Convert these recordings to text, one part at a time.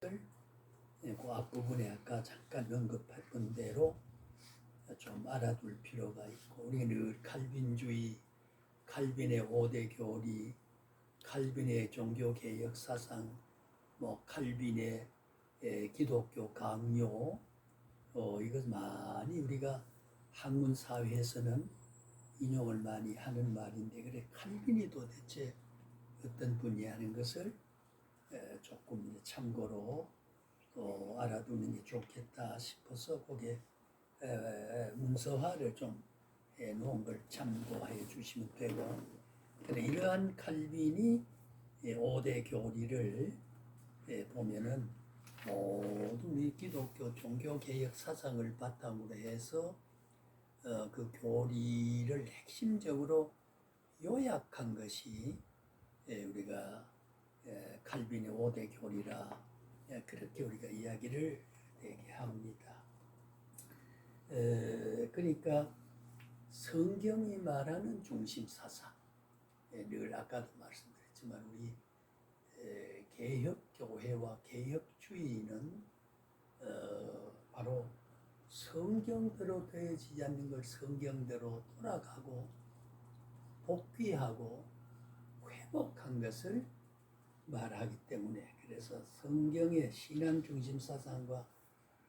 그 앞부분에 아까 잠깐 언급했던 대로 좀 알아둘 필요가 있고, 우리가 늘 칼빈주의, 칼빈의 5대 교리, 칼빈의 종교개혁 사상, 칼빈의 기독교 강요, 이것 많이 우리가 학문 사회에서는 인용을 많이 하는 말인데, 그래 칼빈이 도대체 어떤 분이 하는 것을 조금 참고로 알아두는 게 좋겠다 싶어서 거기에 문서화를 좀 해놓은 걸 참고해 주시면 되고, 그래 이러한 칼빈이 5대 교리를 보면은 모든 우리 기독교 종교개혁 사상을 바탕으로 해서 그 교리를 핵심적으로 요약한 것이 우리가 칼빈의 5대 교리라 그렇게 우리가 이야기를 되게 합니다. 그러니까 성경이 말하는 중심 사상, 늘 아까도 말씀드렸지만 우리 개혁교회와 개혁주의는 바로 성경대로 되어지지 않는 걸 성경대로 돌아가고 복귀하고 회복한 것을 말하기 때문에, 그래서 성경의 신앙 중심 사상과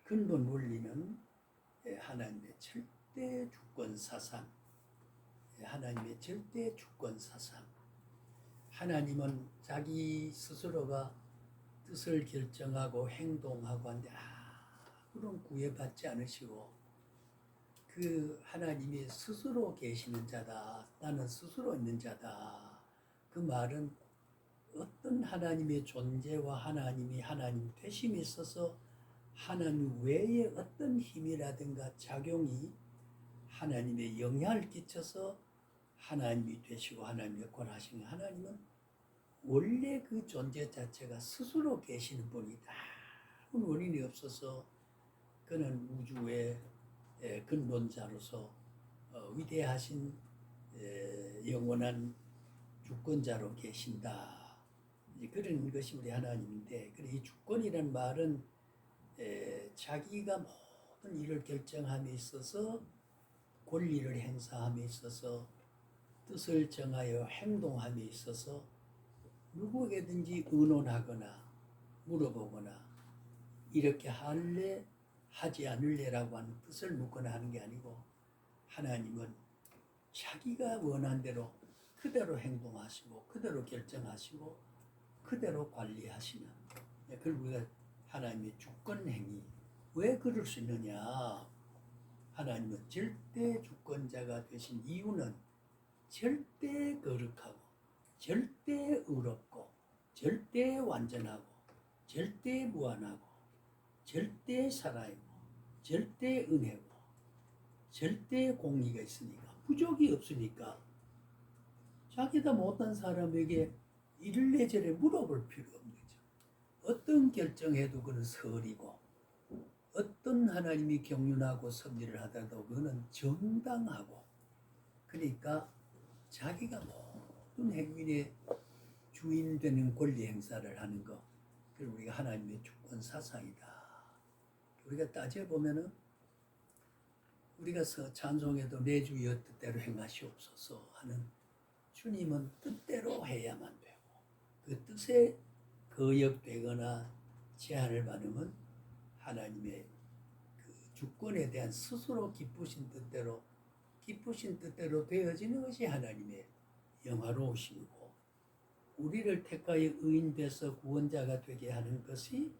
근본 원리는 하나님의 절대 주권 사상, 하나님의 절대 주권 사상. 하나님은 자기 스스로가 뜻을 결정하고 행동하고 하는데 아무런 구애받지 않으시고, 그 하나님이 스스로 계시는 자다, 나는 스스로 있는 자다. 그 말은 어떤 하나님의 존재와 하나님이 하나님 되심에 있어서 하나님 외에 어떤 힘이라든가 작용이 하나님의 영향을 끼쳐서 하나님이 되시고 하나님 역할을 하시는, 하나님은 원래 그 존재 자체가 스스로 계시는 분이다. 아무 원인이 없어서 그는 우주의 근본자로서 위대하신 영원한 주권자로 계신다. 그런 것이 우리 하나님인데, 이 주권이란 말은 자기가 모든 일을 결정함에 있어서, 권리를 행사함에 있어서, 뜻을 정하여 행동함에 있어서 누구에게든지 의논하거나 물어보거나 이렇게 할래 하지 않을래라고 하는 뜻을 묻거나 하는 게 아니고, 하나님은 자기가 원한 대로 그대로 행동하시고 그대로 결정하시고 그대로 관리하시는, 그걸 우리가 하나님의 주권 행위. 왜 그럴 수 있느냐? 하나님은 절대 주권자가 되신 이유는 절대 거룩하고 절대 의롭고 절대 완전하고 절대 무한하고 절대 살아있고 절대 은혜고 절대 공의가 있으니까, 부족이 없으니까 자기가 못한 사람에게 이를레저래 물어볼 필요 없는 거죠. 어떤 결정해도 그는 설이고, 어떤 하나님이 경륜하고 섭리를 하더라도 그는 정당하고, 그러니까 자기가 모든 행위의 주인 되는 권리 행사를 하는 것, 그걸 우리가 하나님의 주권 사상이다. 우리가 따져보면은 우리가 찬송에도 내 주여 뜻대로 행하시옵소서 하는, 주님은 뜻대로 해야만 되고, 그 뜻에 거역되거나 제한을 받으면 하나님의 그 주권에 대한 스스로 기쁘신 뜻대로 되어지는 것이 하나님의 영화로우심이고, 우리를 택하여 의인돼서 구원자가 되게 하는 것이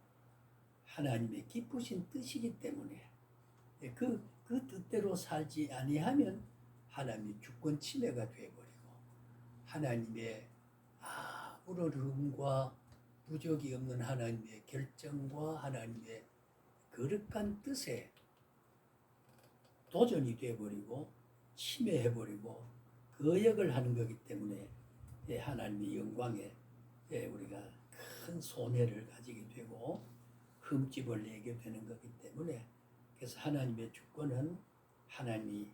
하나님의 기쁘신 뜻이기 때문에, 그 뜻대로 살지 아니하면 하나님의 주권 침해가 되어버리고, 하나님의 우러름과 부족이 없는 하나님의 결정과 하나님의 거룩한 뜻에 도전이 되어버리고 침해해버리고 거역을 하는 거기 때문에 하나님의 영광에 우리가 큰 손해를 가지게 되고 흠집을 내게 되는 거기 때문에, 그래서 하나님의 주권은 하나님이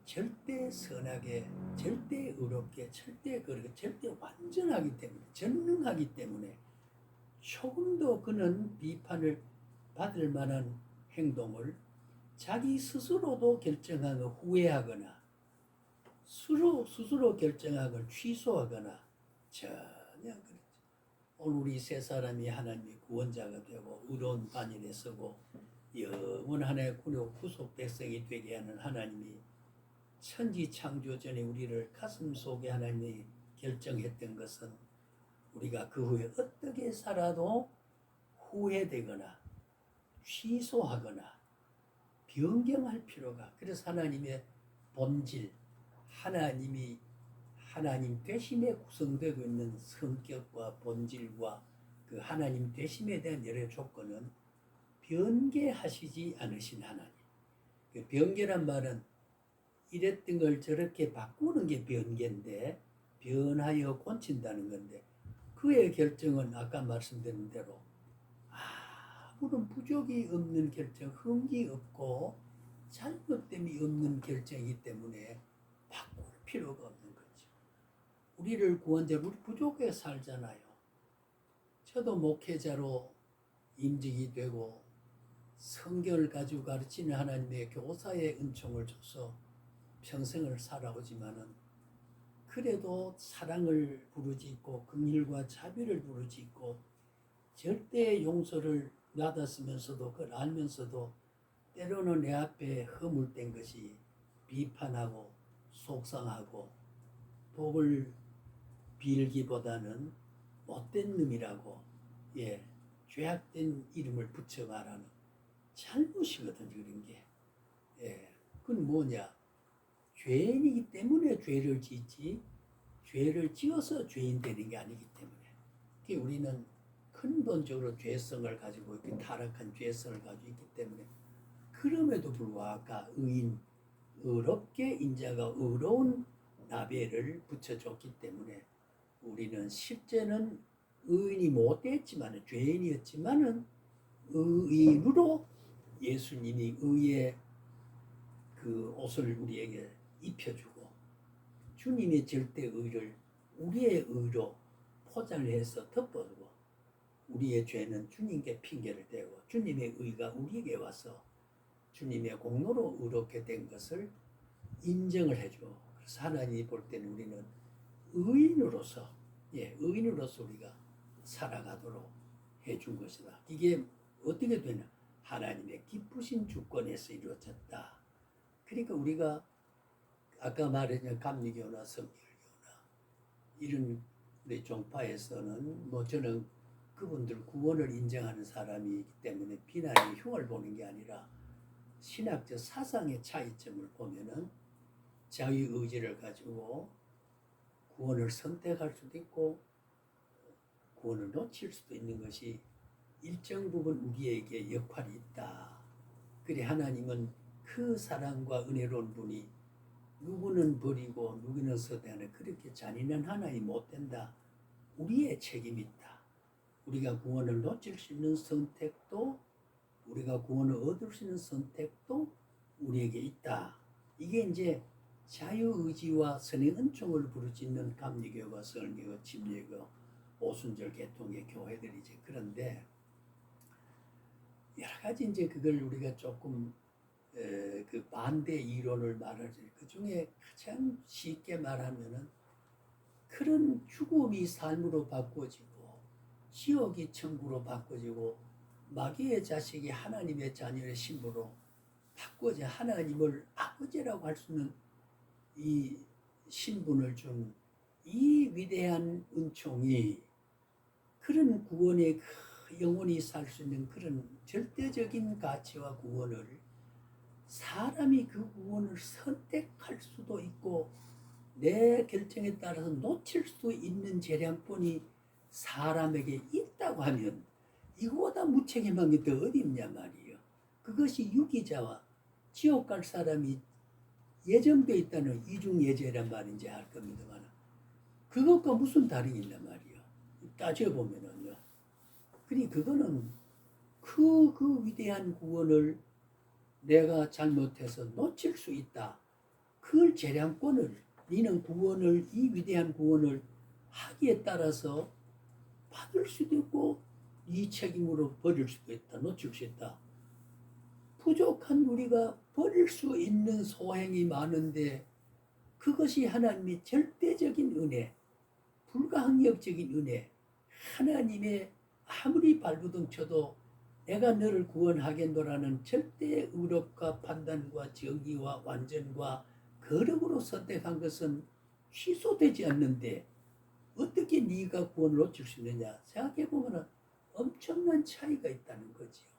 절대 선하게, 절대 의롭게, 절대 거룩하게, 절대 완전하기 때문에, 전능하기 때문에 조금 더 그는 비판을 받을 만한 행동을 자기 스스로도 결정하고 후회하거나 스스로 결정하고 취소하거나 전혀 그렇지. 오늘 우리 세 사람이 하나님의 구원자가 되고 의로운 반열에 서고 영원 하나의 구속 백성이 되게 하는 하나님이 천지 창조 전에 우리를 가슴 속에 하나님이 결정했던 것은 우리가 그 후에 어떻게 살아도 후회되거나 취소하거나 변경할 필요가. 그래서 하나님의 본질, 하나님이 하나님 되심에 구성되고 있는 성격과 본질과 그 하나님 되심에 대한 여러 조건은 변개하시지 않으신 하나님. 그 변개란 말은 이랬던 걸 저렇게 바꾸는 게 변개인데 변하여 고친다는 건데 그의 결정은 아까 말씀드린 대로 아무런 부족이 없는 결정, 흠기 없고 잘못됨이 없는 결정이기 때문에 바꿀 필요가 없는 거죠. 우리를 구원자로 우리 부족해 살잖아요. 저도 목회자로 임직이 되고 성경을 가지고 가르치는 하나님의 교사의 은총을 줘서 평생을 살아오지만은 그래도 사랑을 부르짖고 긍휼과 자비를 부르짖고 절대 용서를 받았으면서도 그걸 알면서도 때로는 내 앞에 허물된 것이 비판하고 속상하고 복을 빌기보다는 못된 놈이라고 죄악된 이름을 붙여 말하는 잘못이거든. 그런 게 그건 뭐냐, 죄인이기 때문에 죄를 짓지 죄를 지어서 죄인 되는 게 아니기 때문에 우리는 근본적으로 죄성을 가지고 있고 타락한 죄성을 가지고 있기 때문에 그럼에도 불구하고 아까 의인 의롭게 인자가 의로운 나베를 붙여줬기 때문에 우리는 실제는 의인이 못됐지만 죄인이었지만은 의인으로 예수님이 의의 그 옷을 우리에게 입혀주고 주님의 절대 의를 우리의 의로 포장을 해서 덮어주고 우리의 죄는 주님께 핑계를 대고 주님의 의가 우리에게 와서 주님의 공로로 의롭게 된 것을 인정을 해줘. 그래서 하나님이 볼 때는 우리는 의인으로서 의인으로서 우리가 살아가도록 해준 것이다. 이게 어떻게 되냐? 하나님의 기쁘신 주권에서 이루어졌다. 그러니까 우리가 아까 말했던 감리교나 성결교나 이런 우리 종파에서는 뭐 저는 그분들 구원을 인정하는 사람이기 때문에 비난의 흉을 보는 게 아니라 신학적 사상의 차이점을 보면은 자유의지를 가지고 구원을 선택할 수도 있고 구원을 놓칠 수도 있는 것이 일정 부분 우리에게 역할이 있다. 그래 하나님은 그 사랑과 은혜로운 분이 누구는 버리고 누구는 서대하는 그렇게 잔인한 하나님이 못 된다. 우리의 책임이 있다. 우리가 구원을 놓칠 수 있는 선택도 우리가 구원을 얻을 수 있는 선택도 우리에게 있다. 이게 이제 자유의지와 선의 은총을 부르짖는 감리교와 설교, 침례교, 오순절 계통의 교회들이지. 그런데 여러 가지 이제 그걸 우리가 조금 그 반대 이론을 말하지. 그 중에 가장 쉽게 말하면은 그런 죽음이 삶으로 바꿔지고 지옥이 천국으로 바꿔지고 마귀의 자식이 하나님의 자녀의 신부로 바꿔져 하나님을 아버지라고 할 수 있는 이 신분을 준 이 위대한 은총이 그런 구원의 영원히 살 수 있는 그런 절대적인 가치와 구원을 사람이 그 구원을 선택할 수도 있고 내 결정에 따라서 놓칠 수 있는 재량권이 사람에게 있다고 하면 이거보다 무책임한 게 더 어디 있냐 말이에요. 그것이 유기자와 지옥 갈 사람이 예정되어 있다는 이중예제란 말인지 알 겁니다만 그것과 무슨 다름이 있냐 말이에요. 따져보면은요. 그러니 그거는 그 위대한 구원을 내가 잘못해서 놓칠 수 있다. 그 재량권을 너는 이 위대한 구원을 하기에 따라서 받을 수도 있고 네 책임으로 버릴 수도 있다. 놓칠 수 있다. 부족한 우리가 버릴 수 있는 소행이 많은데 그것이 하나님의 절대적인 은혜, 불가항력적인 은혜, 하나님의 아무리 발부둥 쳐도 내가 너를 구원하겠노라는 절대 의롭과 판단과 정의와 완전과 거룩으로 선택한 것은 취소되지 않는데 어떻게 네가 구원을 놓칠 수 있느냐 생각해보면 엄청난 차이가 있다는 거지요.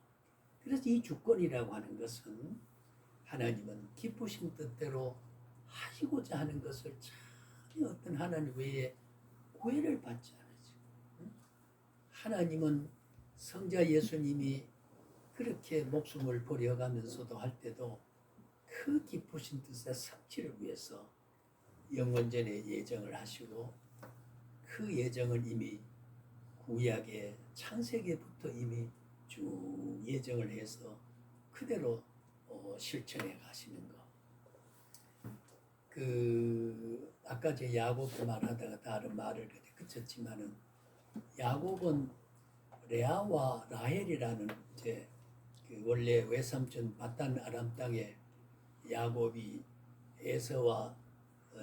그래서 이 주권이라고 하는 것은 하나님은 기쁘신 뜻대로 하시고자 하는 것을 전혀 어떤 하나님 외에 구애를 받지 않으죠. 하나님은 성자 예수님이 그렇게 목숨을 버려가면서도 할 때도 그 기쁘신 뜻의 성취를 위해서 영원전에 예정을 하시고 그 예정을 이미 구약의 창세기부터 이미 쭉 예정을 해서 그대로 실천해 가시는 거. 아까 제 야곱 말하다가 다른 말을 그쳤지만은 야곱은 레아와 라헬이라는 이제 원래 외삼촌 바단 아람 땅에 야곱이 에서와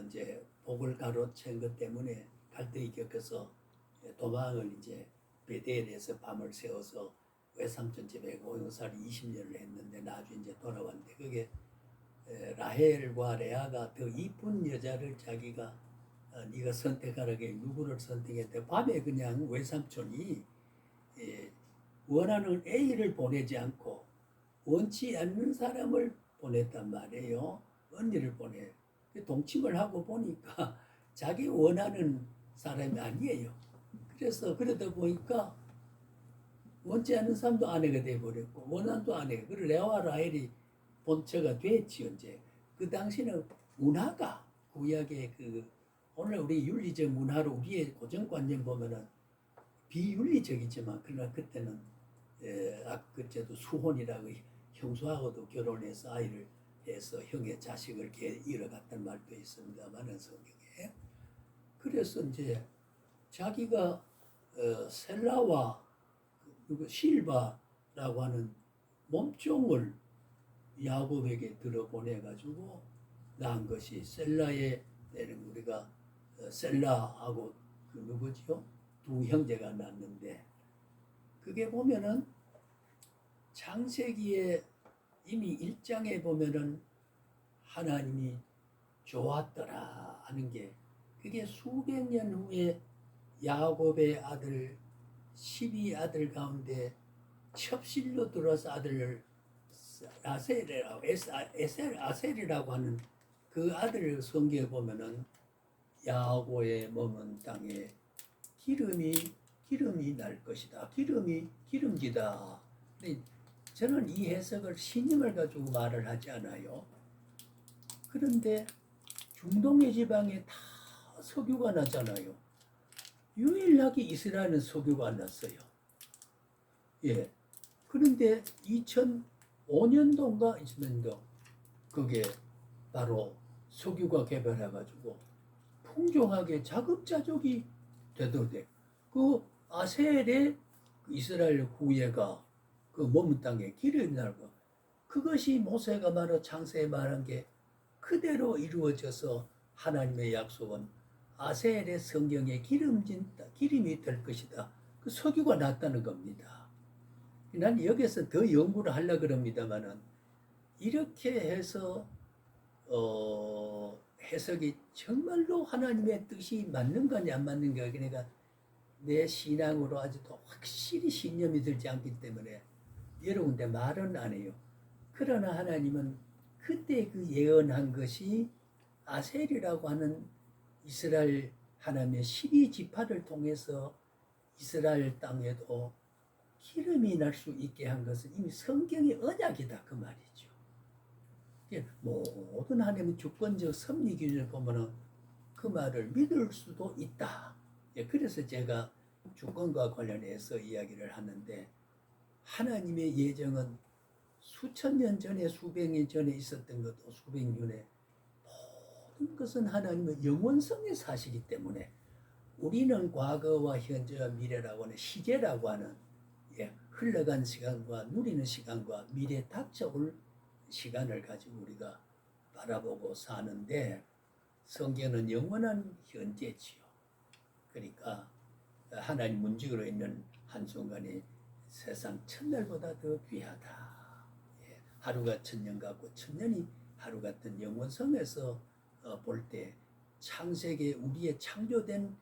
이제 복을 가로챈 것 때문에 갈등이 겪어서 도망을 이제 베델에서 밤을 새워서 외삼촌 집에 고용살이 20년을 했는데 나중에 이제 돌아왔는데 그게 라헬과 레아가 더 이쁜 여자를 자기가 네가 선택하라게 누구를 선택했대. 밤에 그냥 외삼촌이 원하는 A를 보내지 않고 원치 않는 사람을 보냈단 말이에요. 언니를 보내. 동침을 하고 보니까 자기 원하는 사람이 아니에요. 그래서 그러다 보니까 원치 않는 사람도 아내가 돼버렸고 원한도 아내가. 그리고 레아와 라헬이 본처가 됐지 이제. 그 당시는 문화가 구약의 오늘 우리 윤리적 문화로 우리의 고정관념 보면은 비윤리적이지만 그러나 그때는 그때도 수혼이라고 형수하고도 결혼해서 아이를 해서 형의 자식을 잃어갔단 말도 있습니다만은 성경에. 그래서 이제 자기가 셀라와 실바라고 하는 몸종을 야곱에게 들어보내가지고 낳은 것이 셀라의 우리가 셀라하고 누구지요? 두 형제가 낳는데 그게 보면은 창세기에 이미 1장에 보면은 하나님이 좋았더라 하는 게 그게 수백 년 후에 야곱의 아들 12아들 가운데 첩실로 들어서 아들을 아셀이라고 하는 그 아들을 성경에 보면은 야고의 머문 땅에 기름이 날 것이다. 기름지다. 저는 이 해석을 신임을 가지고 말을 하지 않아요. 그런데 중동의 지방에 다 석유가 나잖아요. 유일하게 이스라엘은 석유가 안 났어요. 예. 그런데 2005년도인가 20년도 그게 바로 석유가 개발해가지고 풍족하게 자급자족이 되도록 돼. 그 아셀의 이스라엘 후예가 그 머문 땅에 기름이 나고 그것이 모세가 말한 창세에 말한 게 그대로 이루어져서 하나님의 약속은 아셀의 성경에 기름이 될 것이다. 그 석유가 났다는 겁니다. 난 여기서 더 연구를 하려고 그럽니다만은 이렇게 해서 해석이 정말로 하나님의 뜻이 맞는 거냐 안 맞는 거냐 그러니까 내 신앙으로 아직도 확실히 신념이 들지 않기 때문에 여러 군데 말은 안 해요. 그러나 하나님은 그때 그 예언한 것이 아셀이라고 하는 이스라엘 하나님의 12지파를 통해서 이스라엘 땅에도 기름이 날 수 있게 한 것은 이미 성경의 언약이다 그 말이죠. 모든 하나님의 주권적 섭리 기준을 보면은 그 말을 믿을 수도 있다. 그래서 제가 주권과 관련해서 이야기를 하는데 하나님의 예정은 수천 년 전에 수백 년 전에 있었던 것도 수백 년에 모든 것은 하나님의 영원성의 사실이기 때문에 우리는 과거와 현재와 미래라고 하는 시제라고 하는 흘러간 시간과 누리는 시간과 미래에 닥쳐올 시간을 가지고 우리가 바라보고 사는데 성경은 영원한 현재지요. 그러니까 하나님 문지기로 있는 한순간이 세상 천날보다 더 귀하다. 예, 하루가 천년 같고 천년이 하루 같은 영원성에서 볼 때 창세기에 우리의 창조된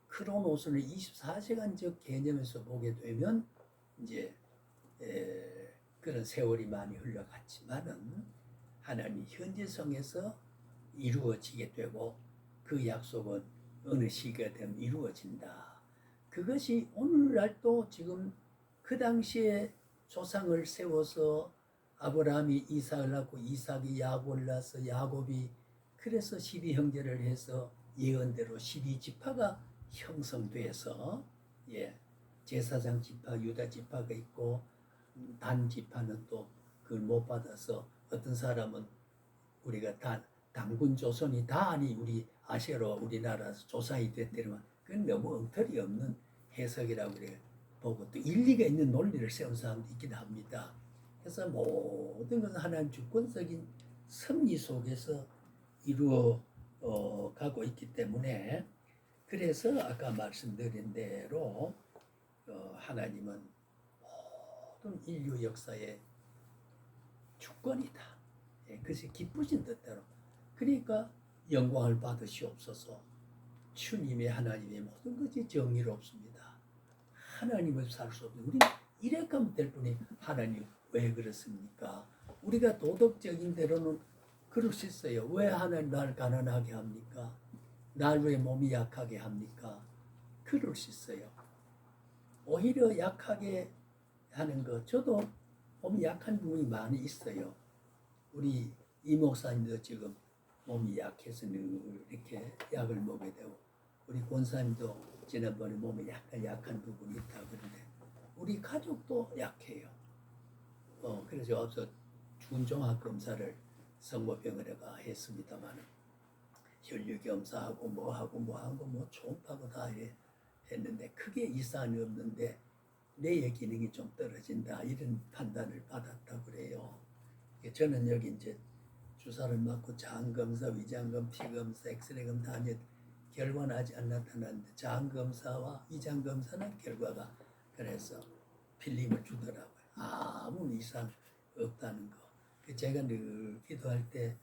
크로노스를 24시간적 개념에서 보게 되면 이제 그런 세월이 많이 흘러갔지만은 하나님 현재성에서 이루어지게 되고 그 약속은 어느 시기가 되면 이루어진다. 그것이 오늘날도 지금 그 당시에 조상을 세워서 아브라함이 이삭을 낳고 이삭이 야곱을 낳아서 야곱이 그래서 12형제를 해서 예언대로 12지파가 형성돼서 제사장 지파 유다 지파가 있고 단 지파는 또 그걸 못 받아서 어떤 사람은 우리가 단군 조선이 다니 우리 아시아로 우리나라 조상이 됐다면 그건 너무 엉터리 없는 해석이라고 그래 보고 또 일리가 있는 논리를 세운 사람도 있긴 합니다. 그래서 모든 것은 하나님 주권적인 섭리 속에서 이루어 가고 있기 때문에 그래서 아까 말씀드린 대로 하나님은 모든 인류 역사의 주권이다. 그것이 기쁘신 뜻대로. 그러니까 영광을 받으시옵소서. 주님의 하나님의 모든 것이 정의롭습니다. 하나님을 살 수 없는 우리는 이래가면 될 뿐이 하나님 왜 그렇습니까? 우리가 도덕적인 대로는 그럴 수 있어요. 왜 하나님 날 가난하게 합니까? 날 왜 몸이 약하게 합니까? 그럴 수 있어요. 오히려 약하게 하는 것, 저도 몸이 약한 부분이 많이 있어요. 우리 이 목사님도 지금 몸이 약해서 늘 이렇게 약을 먹게 되고, 우리 권사님도 지난번에 몸에 약간 약한 부분이 있다고 그러는데, 우리 가족도 약해요. 그래서 앞서 준종합 검사를 성모병원에가 했습니다만, 혈류 검사하고 뭐하고 초음파고 다 했는데 크게 이상이 없는데 뇌의 기능이 좀 떨어진다 이런 판단을 받았다고 그래요. 저는 여기 이제 주사를 맞고 장검사, 위장검, 피검사, 엑스레이검 다 하면 결과는 아직 안 나타났는데 장검사와 위장검사는 결과가 그래서 필름을 주더라고요. 아무 이상 없다는 거. 제가 늘 기도할 때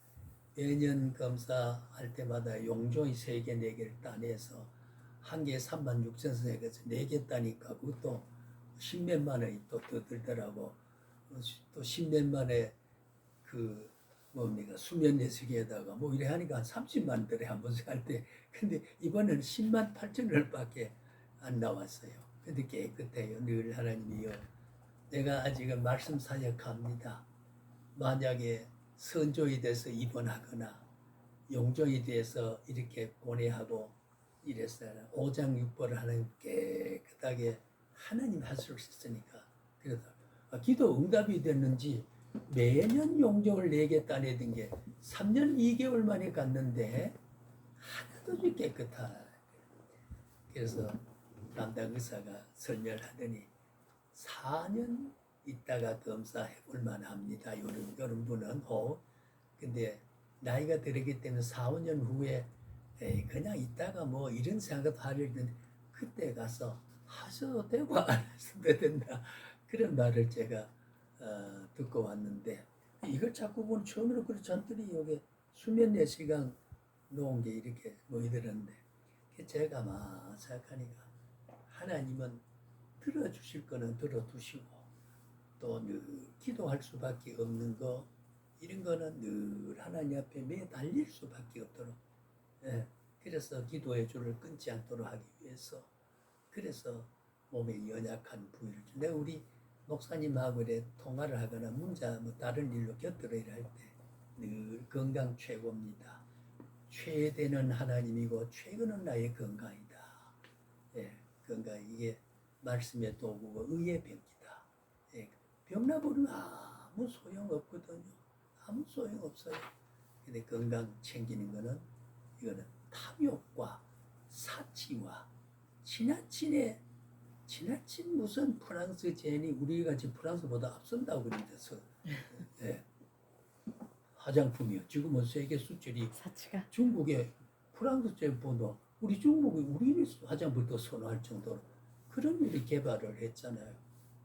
매년 검사할 때마다 용종이 3개, 4개를 따내서 한 개에 36,000원에서 4개 따니까 그것도 10몇만 원이 또 더 들더라고. 또 10몇만 원에 그 뭡니까 수면 내시계에다가 뭐 이래 하니까 한 30만 원 들에 한 번씩 할 때. 근데 이번에는 10만 8천 원밖에 안 나왔어요. 근데 깨끗해요. 늘 하나님이여 내가 아직은 말씀 사역합니다. 만약에 선조에 대해서 입원하거나 용종에 대해서 이렇게 보내하고 이랬어요. 5장 6벌을 하나님 깨끗하게 하나님 하실 수 있으니까 그래서 기도 응답이 됐는지 매년 용종을 4개 따내던 게 3년 2개월 만에 갔는데 하나도 깨끗하. 그래서 담당 의사가 설명을 하더니 4년 있다가 검사해 볼 만합니다. 요런 분은 근데 나이가 들었기 때문에 4, 5년 후에 그냥 있다가 뭐 이런 생각도 하려는데 그때 가서 하셔도 되고 안 하셔도 된다. 그런 말을 제가 듣고 왔는데 이걸 자꾸 보면 처음으로 그렇지 않더니 여기 수면 내시경 놓은 게 이렇게 보이더란데 제가 막 생각하니까 하나님은 들어주실 거는 들어두시고 또 늘 기도할 수밖에 없는 거 이런 거는 늘 하나님 앞에 매달릴 수밖에 없도록 그래서 기도의 줄을 끊지 않도록 하기 위해서 그래서 몸에 연약한 부위를 내가 우리 목사님하고 통화를 하거나 문자 뭐 다른 일로 곁들여 일할 때 늘 건강 최고입니다. 최대는 하나님이고 최고는 나의 건강이다. 건강 이게 말씀의 도구고 의의 병기다. 병나버리면 아무 소용없거든요. 아무 소용없어요. 근데 건강 챙기는 거는 이거는 탐욕과 사치와 지나치게 지나친 무슨 프랑스 제인이 우리가 지금 프랑스보다 앞선다고 그런 데서 예. 화장품이요. 지금은 세계 수출이 사치가 중국의 프랑스 제품보다 우리 중국이 우리 화장품도 선호할 정도로 그런 일이 개발을 했잖아요.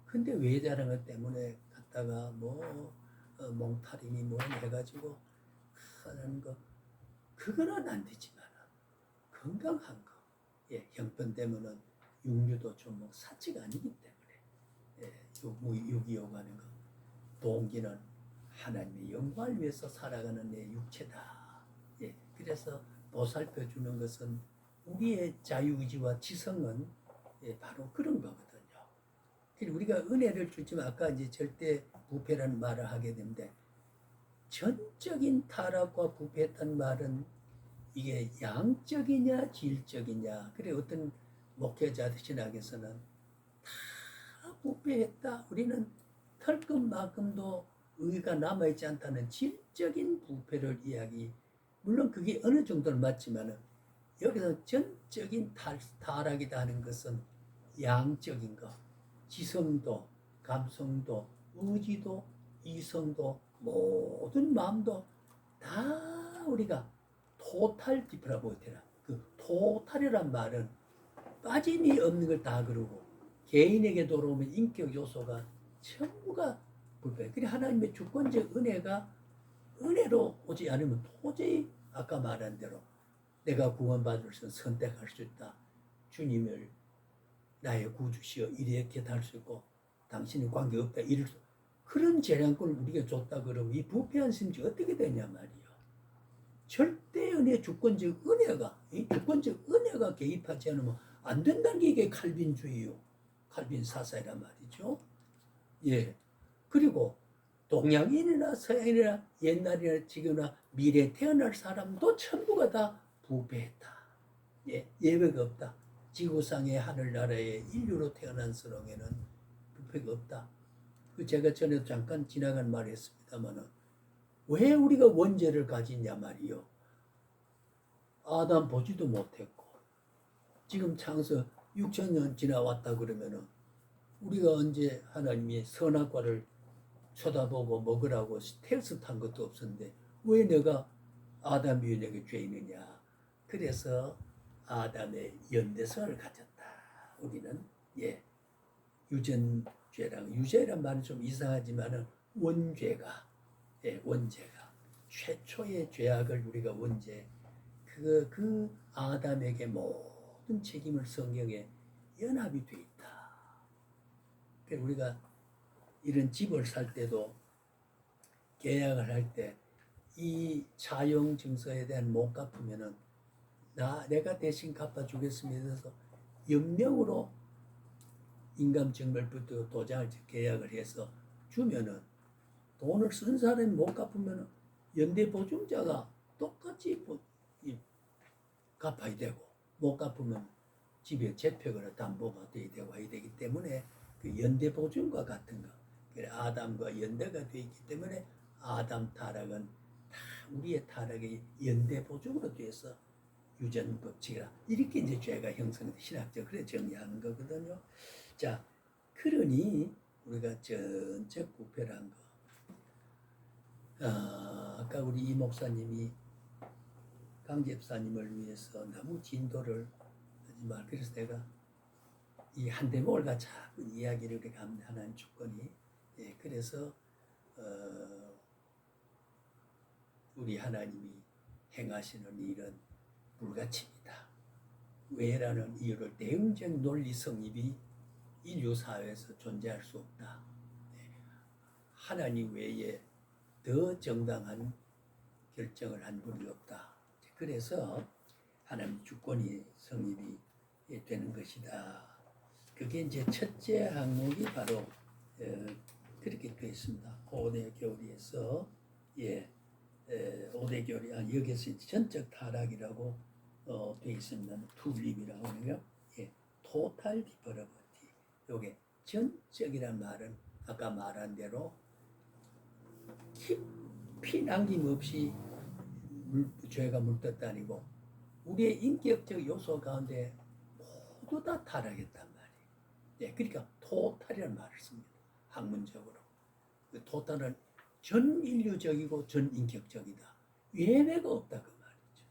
근데 외자란 것 때문에 갖다가 뭐 몽타리니 뭐 해가지고 하는 거 그거는 안 되지만 건강한 거, 예, 형편되면은 육류도 좀 뭐 사치가 아니기 때문에 예, 육이어가는 거 동기는 하나님의 영광을 위해서 살아가는 내 육체다. 예, 그래서 보살펴 주는 것은 우리의 자유의지와 지성은 예, 바로 그런 거거든요. 우리가 은혜를 주지만 아까 이제 절대 부패라는 말을 하게 되는데 전적인 타락과 부패했다는 말은 이게 양적이냐 질적이냐. 그래 어떤 목회자 신학에서는 다 부패했다. 우리는 털끝만큼도 의가 남아있지 않다는 질적인 부패를 이야기. 물론 그게 어느 정도는 맞지만은 여기서 전적인 타락이다 하는 것은 양적인 것, 지성도, 감성도, 의지도, 이성도, 모든 마음도 다 우리가 토탈 디프라보이테라. 그 토탈이란 말은 빠짐이 없는 걸 다 그러고 개인에게 돌아오면 인격 요소가 전부가 불패. 그래 하나님의 주권적 은혜가 은혜로 오지 않으면 도저히 아까 말한 대로 내가 구원받을 수 선택할 수 있다. 주님을 나의 구주시여 이렇게 할 수 있고 당신은 관계없다 이럴 수 그런 재량권을 우리가 줬다 그러면 이 부패한 심지 어떻게 되냐 말이요. 절대 은혜 주권적 은혜가 이 주권적 은혜가 개입하지 않으면 안 된다는 게 이게 칼빈주의요. 칼빈 사사이란 말이죠. 예. 그리고 동양인이나 서양인이나 옛날이나 지금이나 미래 태어날 사람도 전부가 다 부패했다. 예, 예외가 없다. 지구상의 하늘나라의 인류로 태어난 서롱에는 부패가 없다. 그 제가 전에도 잠깐 지나간 말을 했습니다만은 왜 우리가 원죄를 가지냐 말이요. 아담 보지도 못했고 지금 창세 6천년 지나왔다 그러면은 우리가 언제 하나님이 선악과를 쳐다보고 먹으라고 테스트한 것도 없었는데 왜 내가 아담 위에 죄이느냐. 그래서 아담의 연대성을 가졌다. 우리는 예 유전죄랑 유죄란 말은 좀 이상하지만은 원죄가 예 원죄가 최초의 죄악을 우리가 원죄 그 아담에게 모든 책임을 성경에 연합이 돼 있다. 그러니까 우리가 이런 집을 살 때도 계약을 할 때 이 차용 증서에 대한 못 갚으면은 내가 대신 갚아주겠습니다. 그래서 연명으로 인감증명부터 도장을 계약을 해서 주면은 돈을 쓴 사람이 못 갚으면은 연대 보증자가 똑같이 갚아야 되고 못 갚으면 집에 재표거나 담보가 돼야 되고 해야 되기 때문에 그 연대 보증과 같은 거. 아담과 연대가 되어 있기 때문에 아담 타락은 다 우리의 타락의 연대 보증으로 돼서 유전 법칙이라 이렇게 이제 죄가 형성돼 신학적으로 그래 정리하는 거거든요. 자, 그러니 우리가 전적 부패란 거. 아까 우리 이 목사님이 강 집사님을 위해서 너무 진도를 하지 말. 그래서 내가 이 한 대목을 가지고 이야기를 이렇게 하는 주권이 예, 그래서 우리 하나님이 행하시는 일은 불가침이다. 왜라는 이유를 대응적 논리 성립이 인류 사회에서 존재할 수 없다. 하나님 외에 더 정당한 결정을 한 분이 없다. 그래서 하나님 주권이 성립이 되는 것이다. 그게 이제 첫째 항목이 바로 그렇게 되어 있습니다. 5대 교리에서 예, 5대 교리 여기서 전적 타락이라고 되어 있습니다. 투립이라고 하는요. 예, 토탈 디퍼러버티. 요게 전적이란 말은 아까 말한 대로 깊이 남김없이 죄가 물떴다 아니고 우리의 인격적 요소 가운데 모두 다 타락했단 말이에요. 예, 그러니까 토탈이라는 말을 씁니다. 학문적으로. 그 토탈은 전 인류적이고 전 인격적이다. 예외가 없다 그 말이죠.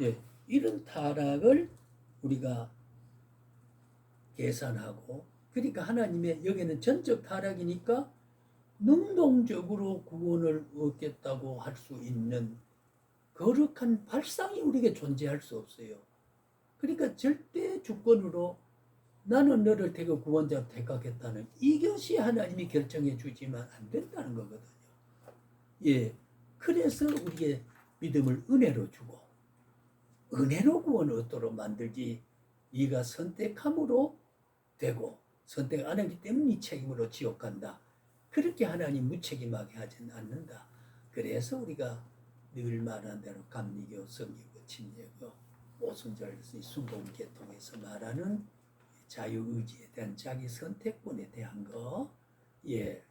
예, 이런 타락을 우리가 계산하고, 그러니까 하나님의 여기는 전적 타락이니까 능동적으로 구원을 얻겠다고 할 수 있는 거룩한 발상이 우리에게 존재할 수 없어요. 그러니까 절대 주권으로 나는 너를 대거 구원자로 택하겠다는 이것이 하나님이 결정해 주지만 안 된다는 거거든요. 예, 그래서 우리의 믿음을 은혜로 주고 은혜로 구원을 얻도록 만들지, 네가 선택함으로 되고 선택 안 하기 때문에 네 책임으로 지옥 간다. 그렇게 하나님 무책임하게 하지는 않는다. 그래서 우리가 늘 말한 대로 감리교, 성기교, 침례교, 오순절 순복음계통에서 말하는 자유의지에 대한 자기 선택권에 대한 거, 예,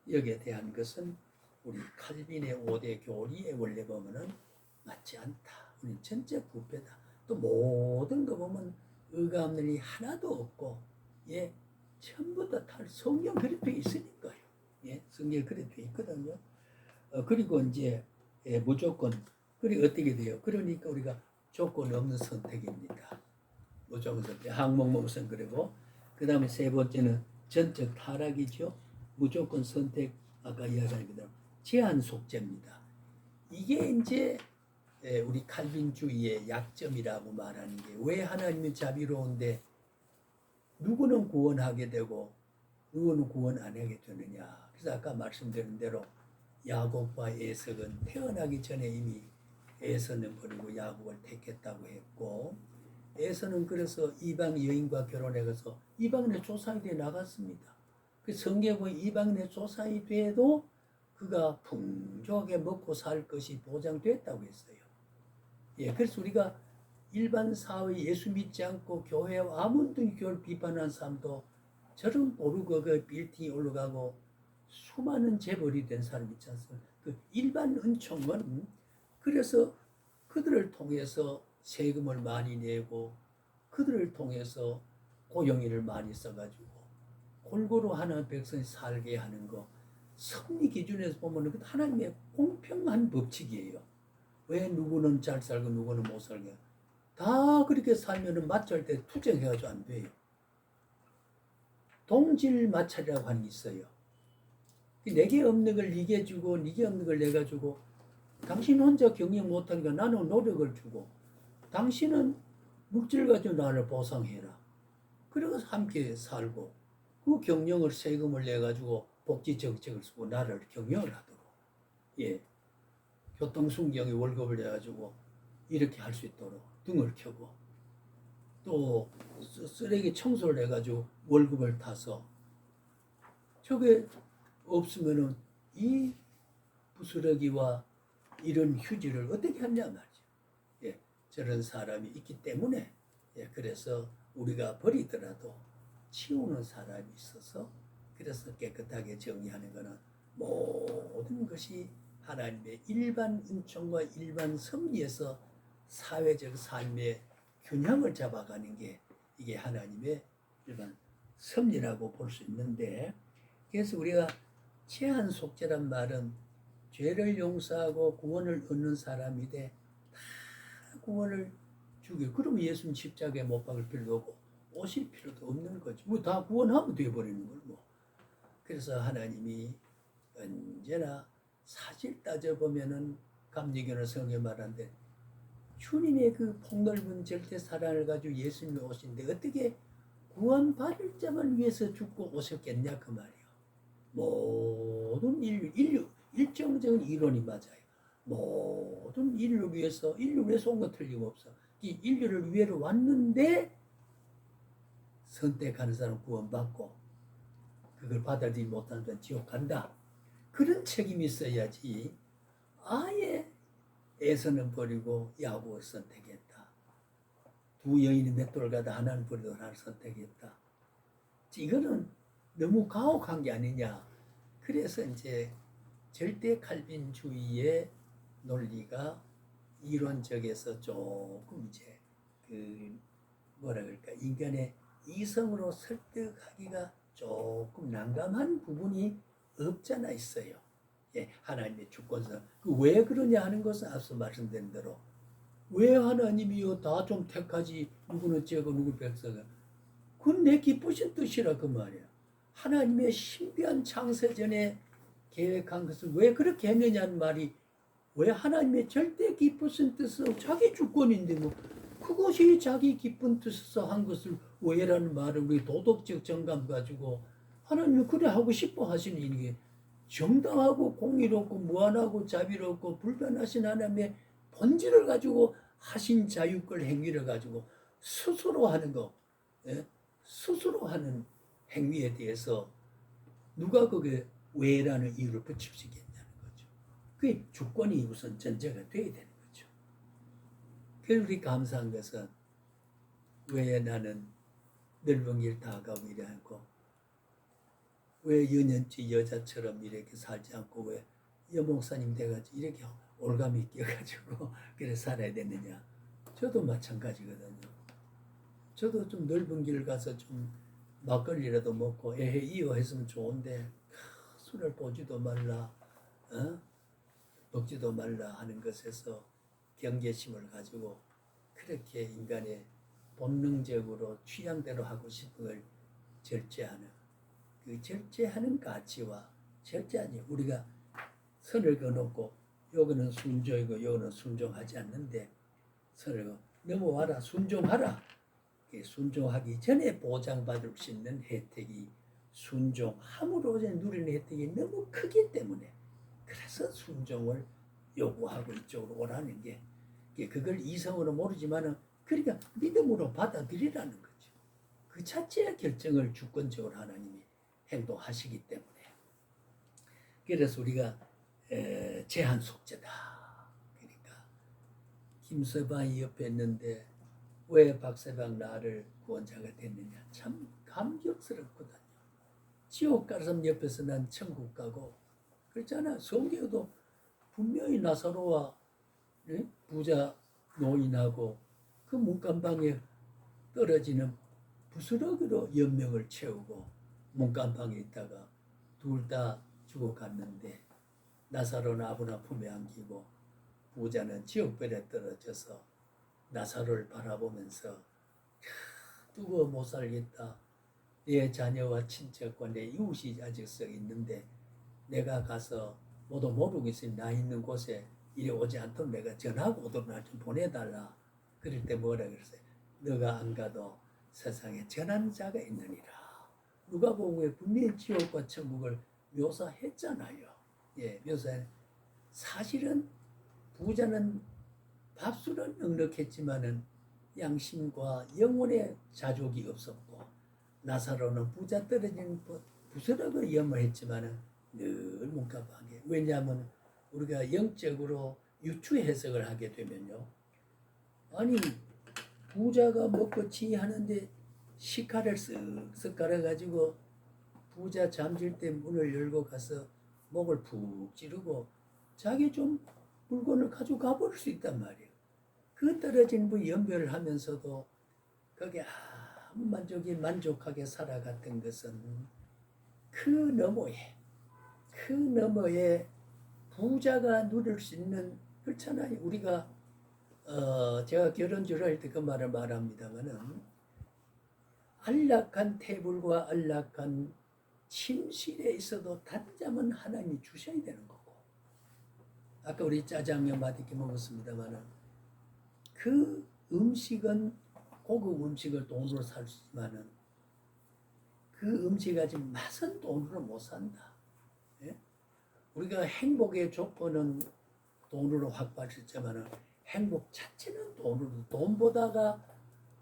여기에 대한 것은 우리 칼빈의 5대 교리에 원래 보면은 맞지 않다. 우리는 전체 부패다. 또 모든 거 보면 의가 없는 일이 하나도 없고, 예, 전부 다 성경 그래 돼 있으니까요. 예, 성경 그래 돼 있거든요. 그리고 이제 무조건, 그리고 어떻게 돼요? 그러니까 우리가 조건 없는 선택입니다. 무조건 선택. 항목목선 그리고 그 다음에 세 번째는 전적 타락이죠. 무조건 선택, 아까 이야기한 대로 제한 속죄입니다. 이게 이제 우리 칼빈주의의 약점이라고 말하는 게, 왜 하나님은 자비로운데 누구는 구원하게 되고 누구는 구원 안 하게 되느냐. 그래서 아까 말씀드린 대로 야곱과 에석은 태어나기 전에 이미 에서는 버리고 야곱을 택했다고 했고, 에서는 그래서 이방 여인과 결혼해서 이방인의 조상이 돼 나갔습니다. 그 성경은 이방인의 조상이 돼도 그가 풍족하게 먹고 살 것이 보장됐다고 했어요. 예, 그래서 우리가 일반 사회 예수 믿지 않고 교회와 아무튼 교회를 비판하는 사람도 저런 모르고 그 빌딩이 올라가고 수많은 재벌이 된 사람 있지 않습니까? 그 일반 은총은 그래서 그들을 통해서 세금을 많이 내고 그들을 통해서 고용인을 많이 써가지고 골고루 하나님 백성이 살게 하는 거, 섭리 기준에서 보면 하나님의 공평한 법칙이에요. 왜 누구는 잘 살고 누구는 못 살게? 다 그렇게 살면은 마찰 때 투쟁해가지고 안 돼요. 동질 마찰이라고 하는 게 있어요. 내게 없는 걸 네게 주고 네게 없는 걸 내가 주고, 당신 혼자 경영 못하니까 나는 노력을 주고 당신은 물질 가지고 나를 보상해라. 그래서 함께 살고 그 경영을 세금을 내가지고 복지 정책을 쓰고 나를 경영을 하도록, 예, 교통순경에 월급을 내가지고 이렇게 할 수 있도록 등을 켜고, 또 쓰레기 청소를 해가지고 월급을 타서, 저게 없으면은 이 부스러기와 이런 휴지를 어떻게 하냐 말이죠. 예, 저런 사람이 있기 때문에, 예, 그래서 우리가 버리더라도 치우는 사람이 있어서, 그래서 깨끗하게 정리하는 것은 모든 것이 하나님의 일반 은총과 일반 섭리에서 사회적 삶의 균형을 잡아가는 게 이게 하나님의 일반 섭리라고 볼 수 있는데, 그래서 우리가 제한 속죄란 말은 죄를 용서하고 구원을 얻는 사람이 돼 다 구원을 주길. 그러면 예수님 십자가에 못 박을 필요도 없고 오실 필요도 없는 거지. 뭐 다 구원하면 되어버리는 걸 뭐. 그래서 하나님이 언제나 사실 따져보면은 감리교는 성경에 말하는데 주님의 그 폭넓은 절대 사랑을 가지고 예수님이 오신데 어떻게 구원받을 자만 위해서 죽고 오셨겠냐 그 말이에요. 모든 인류 일정적인 이론이 맞아요. 모든 인류를 위해서 온 거 틀림없어. 이 인류를 위해서 왔는데 선택하는 사람 구원받고 그걸 받아들이지 못하는 사람 지옥 간다. 그런 책임이 있어야지. 아예 에서는 버리고 야곱을 선택했다. 두 여인이 맷돌 가다 하나는 버리고 하나를 선택했다. 이거는 너무 가혹한 게 아니냐. 그래서 이제 절대 칼빈주의의 논리가 이론적에서 조금 이제 그 뭐라 그럴까, 인간의 이성으로 설득하기가 조금 난감한 부분이 없잖아 있어요. 예, 하나님의 주권상 왜 그러냐 하는 것은 앞서 말씀드린 대로 왜 하나님이요 다 좀 택하지 누구는 죄고 누구 백성은 그건 내 기쁘신 뜻이라 그 말이야. 하나님의 신비한 창세전에 계획한 것을 왜 그렇게 했느냐는 말이 왜 하나님의 절대 기쁘신 뜻은 자기 주권인데 뭐 그것이 자기 기쁜 뜻에서 한 것을 왜라는 말을 우리 도덕적 정감 가지고 하나님은 그래 하고 싶어 하시는 이게 정당하고 공의롭고 무한하고 자비롭고 불변하신 하나님의 본질을 가지고 하신 자유권 행위를 가지고 스스로 하는 거, 예? 스스로 하는 행위에 대해서 누가 그게 왜라는 이유를 붙일 수 있겠냐는 거죠. 그게 주권이 우선 전제가 돼야 되는 거죠. 그래서 우리 감사한 것은 왜 나는 넓은 길 다 가고 이래 하고 왜 연연치 여자처럼 이렇게 살지 않고 왜 여목사님 돼가지고 이렇게 올가미 끼어가지고 그래 살아야 되느냐. 저도 마찬가지거든요. 저도 좀 넓은 길 가서 좀 막걸리라도 먹고 에헤 이어 했으면 좋은데 술을 보지도 말라 먹지도 말라 하는 것에서 경계심을 가지고 그렇게 인간의 본능적으로 취향대로 하고 싶은 걸 절제하는 그 절제하는 가치와 절제하지 우리가 선을 그어놓고 요거는 순종이고 요거는 순종하지 않는데 선을 넘어와라 순종하라 순종하기 전에 보장받을 수 있는 혜택이 순종함으로 누리는 혜택이 너무 크기 때문에 그래서 순종을 요구하고 이쪽으로 오라는 게 그걸 이성으로 모르지만은 그러니까 믿음으로 받아들이라는 거죠. 그 자체의 결정을 주권적으로 하나님이 행동하시기 때문에 그래서 우리가 제한 속죄다. 그러니까 김서방이 옆에 있는데 왜 박서방 나를 구원자가 됐느냐 참 감격스럽거든요. 지옥 갈 사람 옆에서 난 천국 가고 그렇잖아. 성경에도 분명히 나사로와 부자 노인하고 그 문간방에 떨어지는 부스러기로 연명을 채우고 문간방에 있다가 둘 다 죽어갔는데 나사로는 아버나 품에 안기고 부자는 지옥별에 떨어져서 나사로를 바라보면서 두고 못 살겠다. 내 자녀와 친척과 내 이웃이 아직 써 있는데 내가 가서 모두 모르고 있으니 나 있는 곳에 이리 오지 않도록 내가 전하고 오도록 날 좀 보내달라. 그럴 때 뭐라 그랬어요? 너가 안 가도 세상에 전하는 자가 있느니라. 누가복음에 분명히 지옥과 천국을 묘사했잖아요. 예, 묘사해. 사실은 부자는 밥술은 넉넉했지만은 양심과 영혼의 자족이 없었고 나사로는 부자 떨어진 부스러기를 염원했지만은 늘 문간방에 왜냐하면 우리가 영적으로 유추 해석을 하게 되면요. 아니 부자가 먹고 지하는데 식칼을 쓱쓱 갈아가지고 부자 잠질 때 문을 열고 가서 목을 푹 찌르고 자기 좀 물건을 가져가 버릴 수 있단 말이에요. 그 떨어진 분 연별을 하면서도 거기에 아무 만족하게 살아갔던 것은 그 너머에 부자가 누릴 수 있는 그렇잖아요. 우리가 제가 결혼주를 할 때 그 말을 말합니다만은 안락한 테이블과 안락한 침실에 있어도 단잠은 하나님이 주셔야 되는 거고 아까 우리 짜장면 맛있게 먹었습니다만은 그 음식은 고급 음식을 돈으로 살 수 있지만은 그 음식 가진 맛은 돈으로 못 산다. 예? 우리가 행복의 조건은 돈으로 확보할 수 있지만은 행복 자체는 돈보다가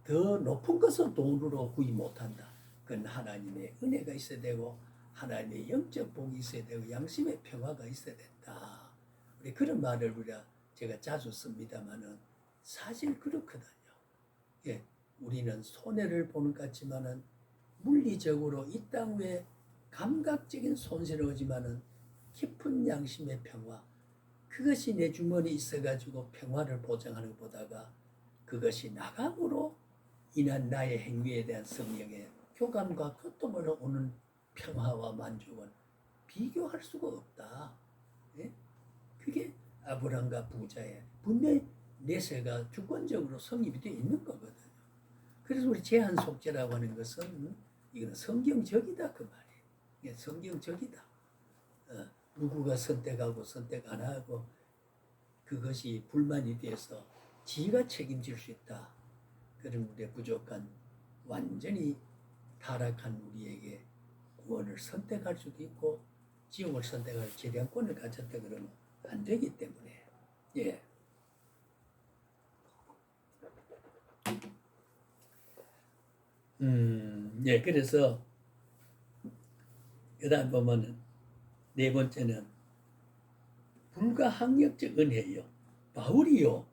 더 높은 것은 돈으로 구입 못한다. 그건 하나님의 은혜가 있어야 되고 하나님의 영적 복이 있어야 되고 양심의 평화가 있어야 된다. 우리 그런 말을 제가 자주 씁니다만은 사실 그렇거든요. 예, 우리는 손해를 보는 것 같지만은 물리적으로 이 땅 외에 감각적인 손실을 오지만은 깊은 양심의 평화 그것이 내 주머니에 있어가지고 평화를 보장하는 것보다가 그것이 나감으로 인한 나의 행위에 대한 성령의 교감과 그것으로 오는 평화와 만족은 비교할 수가 없다. 예? 그게 아브람과 부자의 분명히 내세가 주권적으로 성립이 되어 있는 거거든요. 그래서 우리 제한 속죄라고 하는 것은 이거는 성경적이다 그 말이에요. 이게 성경적이다. 누구가 선택하고 선택 안 하고 그것이 불만이 돼서 지가 책임질 수 있다. 그런 우리의 부족한 완전히 타락한 우리에게 구원을 선택할 수도 있고 지옥을 선택할 재량권을 가졌다 그러면 안 되기 때문에 예. 예, 그래서 그다음 보면은 네 번째는 불가항력적 은혜요. 바울이요.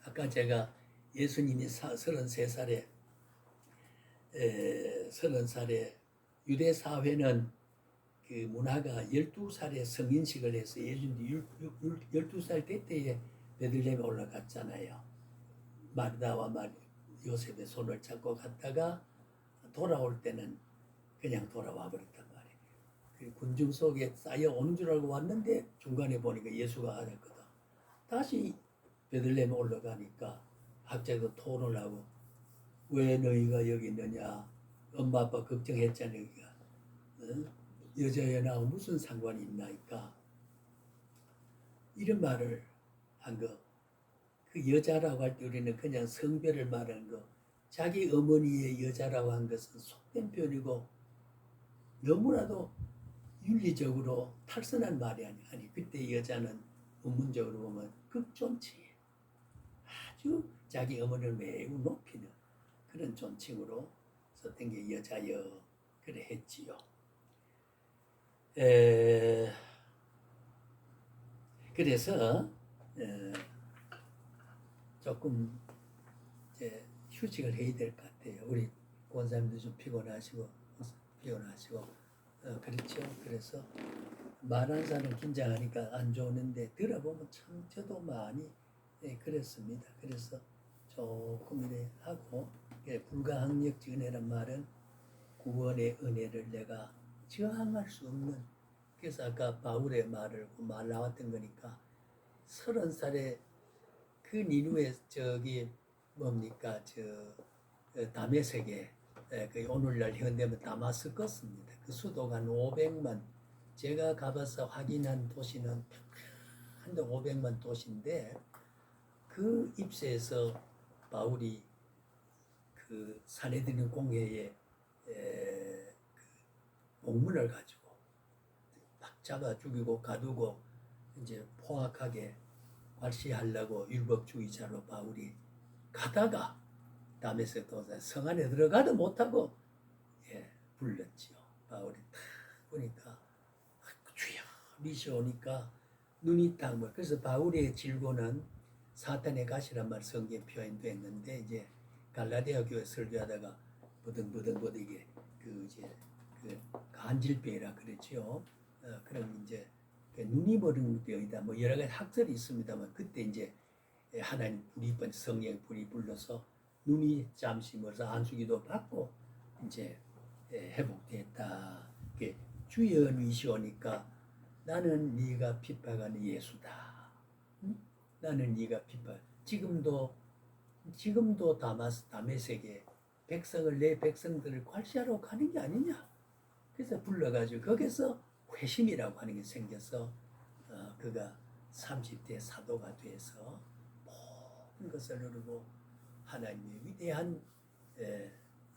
아까 제가 예수님이 33살에 30살에 유대 사회는 그 문화가 12살에 성인식을 해서 예수님이 12살 때에 베들레헴에 올라갔잖아요. 마르다와 요셉의 손을 잡고 갔다가 돌아올 때는 그냥 돌아와 버렸단 말이에요. 그 군중 속에 쌓여 오는 줄 알고 왔는데 중간에 보니까 예수가 아니었거든. 다시 베들레헴에 올라가니까 학자도 토론을 하고 왜 너희가 여기 있느냐? 엄마 아빠 걱정했잖아. 여자애 나하고 무슨 상관이 있나니까 이런 말을 한 거. 그 여자라고 할 때 우리는 그냥 성별을 말하는 거. 자기 어머니의 여자라고 한 것은 속된 표현이고 너무나도 윤리적으로 탈선한 말이 아니. 그때 여자는 원문적으로 보면 극존칭. 아주 자기 어머니를 매우 높이는 그런 존칭으로 썼던 게 여자여 그래 했지요. 그래서 조금 이제 휴식을 해야 될 것 같아요. 우리 권사님도 좀 피곤하시고 그렇죠. 그래서 말하는 사람 긴장하니까 안 좋은데 들어보면 참 저도 많이 그랬습니다. 그래서 조금 이래 하고 불가항력적 은혜란 말은 구원의 은혜를 내가 저항할 수 없는 그래서 아까 바울의 말을 말 나왔던 거니까 30살에 그 니누의 저기 뭡니까 다메섹에 그 오늘날 현대면 다마스커스입니다. 그 수도가 한 500만 제가 가봐서 확인한 도시는 한 500만 도시인데 그 입세에서 바울이 그 사내들인 공회에 그 공문을 가지고 막 잡아 죽이고 가두고 이제 포악하게 괄시하려고 율법주의자로 바울이 가다가 다메섹 도사 성 안에 들어가도 못하고 불렀지요. 바울이 딱 보니까 주여 미시오니까 눈이 딱 그래서 바울의 질고는 사탄의 가시란 말 성경에 표현됐는데 이제 갈라디아 교회 설교하다가 부등부등 이게 그 간질병이라 그랬죠. 그럼 이제 눈이 머는 병이다. 뭐 여러 가지 학설이 있습니다만 그때 이제 하나님 불이 성령 불이 불러서 눈이 잠시 멀어서 안수기도 받고 이제 회복됐다. 주여 미시오니까 나는 네가 핍박하는 예수다. 응? 나는 네가 핍박. 지금도 다메섹에 백성을 내 백성들을 괄시하러 가는 게 아니냐. 그래서 불러가지고 거기서 회심이라고 하는 게 생겨서 그가 30대 사도가 돼서 모든 것을 누르고 하나님의 위대한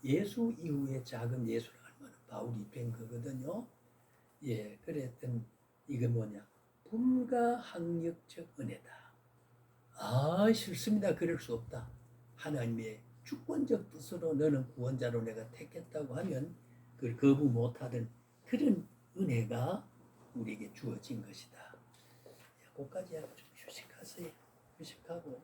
예수 이후의 작은 예수라고 하는 바울이 된 거거든요. 그랬던 이게 뭐냐? 불가항력적 은혜다. 싫습니다. 그럴 수 없다. 하나님의 주권적 뜻으로 너는 구원자로 내가 택했다고 하면 그걸 거부 못하던 그런 은혜가 우리에게 주어진 것이다. 거기까지 하고 좀 휴식하세요. 휴식하고